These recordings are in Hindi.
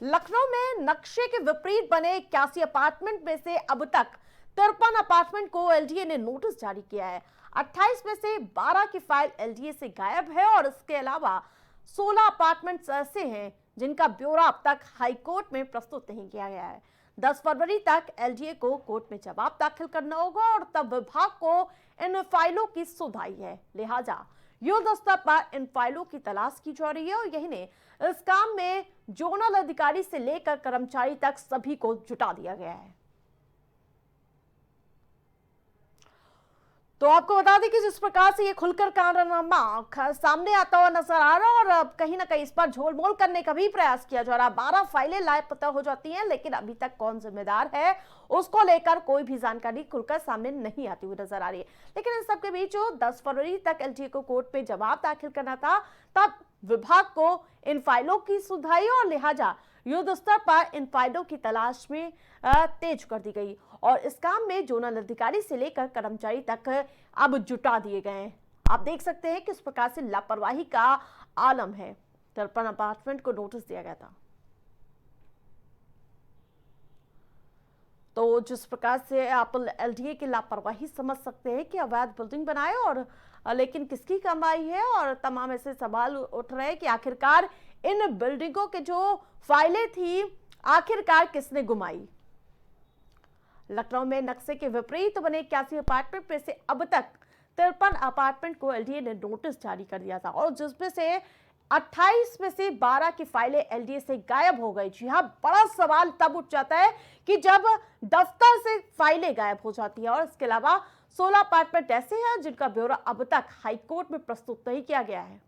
लखनऊ में नक्शे के विपरीत बने 81 अपार्टमेंट में से अब तक 53 अपार्टमेंट को एलडीए ने नोटिस जारी किया है। 28 में से 12 की फाइल एलडीए से गायब है और इसके अलावा 16 अपार्टमेंट्स ऐसे हैं जिनका ब्यौरा अब तक हाईकोर्ट में प्रस्तुत नहीं किया गया है। 10 फरवरी तक एलडीए को कोर्ट में जवाब दाखिल करना होगा और तब विभाग को इन फाइलों की सुधाई है, लिहाजा युद्ध स्तर पर इन फाइलों की तलाश की जा रही है और यही नहीं, इस काम में जोनल अधिकारी से लेकर कर्मचारी तक सभी को जुटा दिया गया है। तो आपको बता दें कि जिस प्रकार से ये खुलकर कारनामा सामने आता हुआ नजर आ रहा है और अब कहीं ना कहीं इस पर झोलमोल करने का भी प्रयास किया जा रहा है। 12 फाइलें लापता हो जाती हैं, लेकिन अभी तक कौन जिम्मेदार है उसको लेकर कोई भी जानकारी खुलकर सामने नहीं आती हुई नजर आ रही है। लेकिन इन सबके बीच 10 फरवरी तक एलडीए को कोर्ट में जवाब दाखिल करना था, तब विभाग को इन फाइलों की सुधाई और लिहाजा युद्ध स्तर पर इन फाइलों की तलाश में तेज कर दी गई और इस काम में जोनल अधिकारी से लेकर कर्मचारी तक अब जुटा दिए गए हैं। आप देख सकते हैं किस प्रकार से लापरवाही का आलम है। 53 अपार्टमेंट को नोटिस दिया गया था। तो जिस प्रकार से आप एलडीए की लापरवाही समझ सकते हैं कि अवैध बिल्डिंग बनाए और लेकिन किसकी कमाई है और तमाम ऐसे सवाल उठ रहे हैं कि आखिरकार इन बिल्डिंगों के जो फाइलें थी आखिरकार किसने गुमाई। लखनऊ में नक्शे के विपरीत बने 81 अपार्टमेंट में से अब तक 53 अपार्टमेंट को एलडीए ने नोटिस जारी कर दिया था और जिसमें से 28 में से 12 की फाइलें एलडीए से गायब हो गई। जी हां, बड़ा सवाल तब उठ जाता है कि जब दफ्तर से फाइलें गायब हो जाती है और इसके अलावा 16 अपार्टमेंट ऐसे हैं जिनका ब्यौरा अब तक हाईकोर्ट में प्रस्तुत नहीं किया गया है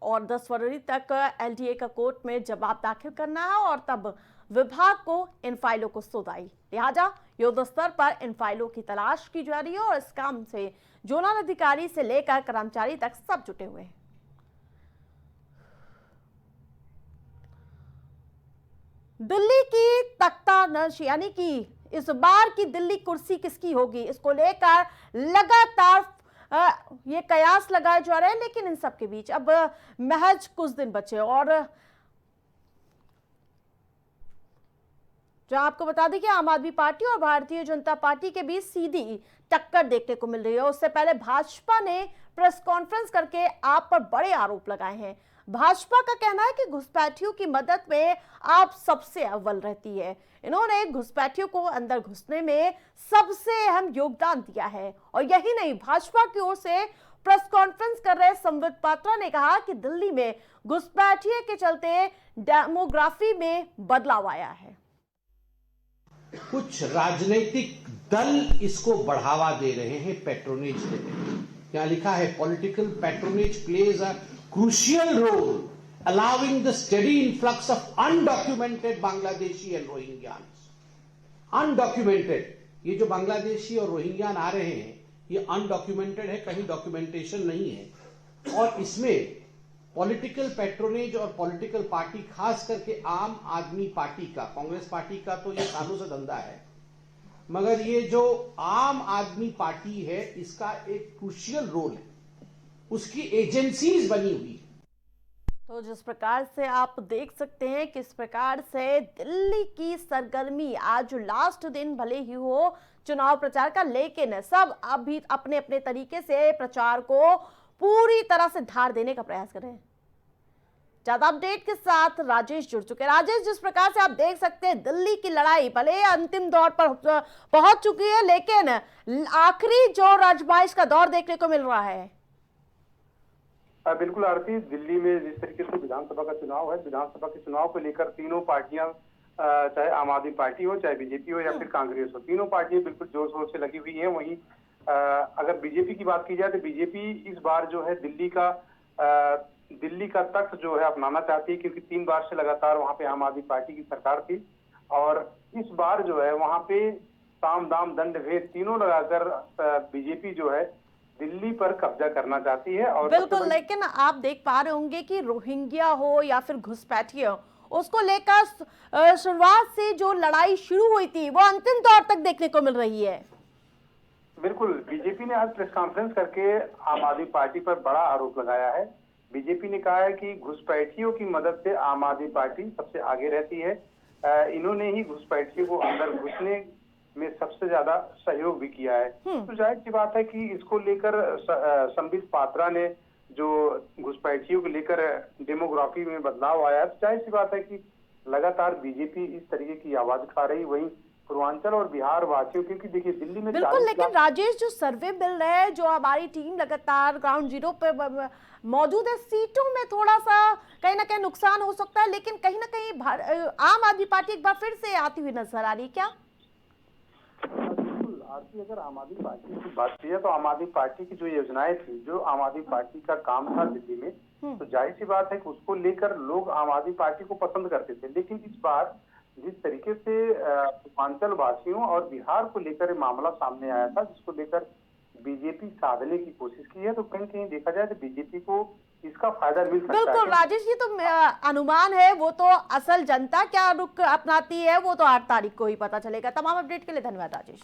और 10 फरवरी तक एलडीए का कोर्ट में जवाब दाखिल करना है और तब विभाग को इन फाइलों को सुधाई, लिहाजा युद्ध स्तर पर इन फाइलों की तलाश की जा रही है और इस काम से जोनल अधिकारी से लेकर कर्मचारी तक सब जुटे हुए हैं। दिल्ली की तख्तानश यानी कि इस बार की दिल्ली कुर्सी किसकी होगी, इसको लेकर लगातार ये कयास लगाए जा रहे हैं। लेकिन इन सब के बीच अब महज कुछ दिन बचे और जहां आपको बता दें कि आम आदमी पार्टी और भारतीय जनता पार्टी के बीच सीधी टक्कर देखने को मिल रही है। उससे पहले भाजपा ने प्रेस कॉन्फ्रेंस करके आप पर बड़े आरोप लगाए हैं। भाजपा का कहना है कि घुसपैठियों की मदद में आप सबसे अव्वल रहती है। इन्होंने घुसपैठियों को अंदर घुसने में सबसे अहम योगदान दिया है और यही नहीं, भाजपा की ओर से प्रेस कॉन्फ्रेंस कर रहे संबित पात्रा ने कहा कि दिल्ली में घुसपैठियों के चलते डेमोग्राफी में बदलाव आया है। कुछ राजनीतिक दल इसको बढ़ावा दे रहे हैं, पैट्रोनेज दे रहे हैं। यहां लिखा है political patronage plays a crucial role allowing the steady influx of undocumented Bangladeshi and Rohingyans. Undocumented, ये जो बांग्लादेशी और रोहिंग्यान आ रहे हैं ये अनडॉक्यूमेंटेड है, कहीं डॉक्यूमेंटेशन नहीं है और इसमें पॉलिटिकल पैट्रोनेज और पॉलिटिकल पार्टी, खास करके आम आदमी पार्टी का, कांग्रेस पार्टी का तो ये सालों से धंधा है, मगर ये जो आम आदमी पार्टी है इसका एक क्रूशियल रोल है, उसकी एजेंसीज बनी हुई। तो जिस प्रकार से आप देख सकते हैं किस प्रकार से दिल्ली की सरगर्मी, आज लास्ट दिन भले ही हो चुनाव प्रचार का, लेकिन सब अभी अपने अपने तरीके से प्रचार को पूरी तरह से धार देने का प्रयास कर रहे हैं। ज्यादा अपडेट के साथ राजेश जुड़ चुके हैं। राजेश, जिस प्रकार से आप देख सकते हैं दिल्ली की लड़ाई भले अंतिम दौर पर पहुंच चुकी है, लेकिन आखिरी जो राजमाइश का दौर देखने को मिल रहा है। बिल्कुल आरती, दिल्ली में जिस तरीके से विधानसभा का चुनाव है, विधानसभा के चुनाव को लेकर तीनों पार्टियां, चाहे आम आदमी पार्टी हो, चाहे बीजेपी हो या फिर कांग्रेस हो, तीनों पार्टियां बिल्कुल जोर शोर से लगी हुई हैं। वहीं अगर बीजेपी की बात की जाए तो बीजेपी इस बार जो है दिल्ली का तख्त जो है अपनाना चाहती है, क्योंकि 3 बार से लगातार वहां पे आम आदमी पार्टी की सरकार थी और इस बार जो है वहां पे साम दाम दंड भेद तीनों लगाकर बीजेपी जो है दिल्ली पर कब्जा करना चाहती है। और बिल्कुल, लेकिन आप देख पा रहे होंगे कि रोहिंग्या हो या फिर घुसपैठिए हो, उसको लेकर शुरुआत से जो लड़ाई शुरू हुई थी वो अंतिम दौर तक देखने को मिल रही है। बिल्कुल, बीजेपी ने आज प्रेस कॉन्फ्रेंस करके आम आदमी पार्टी पर बड़ा आरोप लगाया है बीजेपी ने कहा है कि घुसपैठियों की मदद से आम आदमी पार्टी सबसे आगे रहती है। इन्होंने ही घुसपैठियों को अंदर घुसने में सबसे ज्यादा सहयोग भी किया है। तो जाहिर सी बात है कि इसको लेकर संबित पात्रा ने जो घुसपैठियों को लेकर डेमोग्राफी में बदलाव आया, तो जाहिर सी बात है कि लगातार बीजेपी इस तरीके की आवाज उठा रही। वहीं पूर्वांचल और बिहार वासियों, क्योंकि देखिए दिल्ली में बिल्कुल, लेकिन राजेश जो सर्वे मिल रहा है, जो हमारी टीम लगातार ग्राउंड जीरो पे मौजूद है, सीटों में थोड़ा सा कहीं ना कहीं नुकसान हो सकता है, लेकिन कहीं ना कहीं आम आदमी पार्टी एक बार फिर से आती हुई नजर आ रही है क्या? बिल्कुल आरती, अगर आम आदमी पार्टी की बात की है तो आम आदमी पार्टी की जो योजनाएं थी, जो आम आदमी पार्टी का काम था दिल्ली में, तो जाहिर सी बात है कि उसको लेकर लोग आम आदमी पार्टी को पसंद करते थे। लेकिन इस बार जिस तरीके से पूर्वांचल वासियों और बिहार को लेकर मामला सामने आया था, जिसको लेकर बीजेपी साधने की कोशिश की है, तो कहीं कहीं देखा जाए तो बीजेपी को इसका फायदा मिल सकता है। बिल्कुल राजेश, ये तो अनुमान है, वो तो असल जनता क्या रुख अपनाती है वो तो 8 तारीख को ही पता चलेगा। तमाम अपडेट के लिए धन्यवाद राजेश।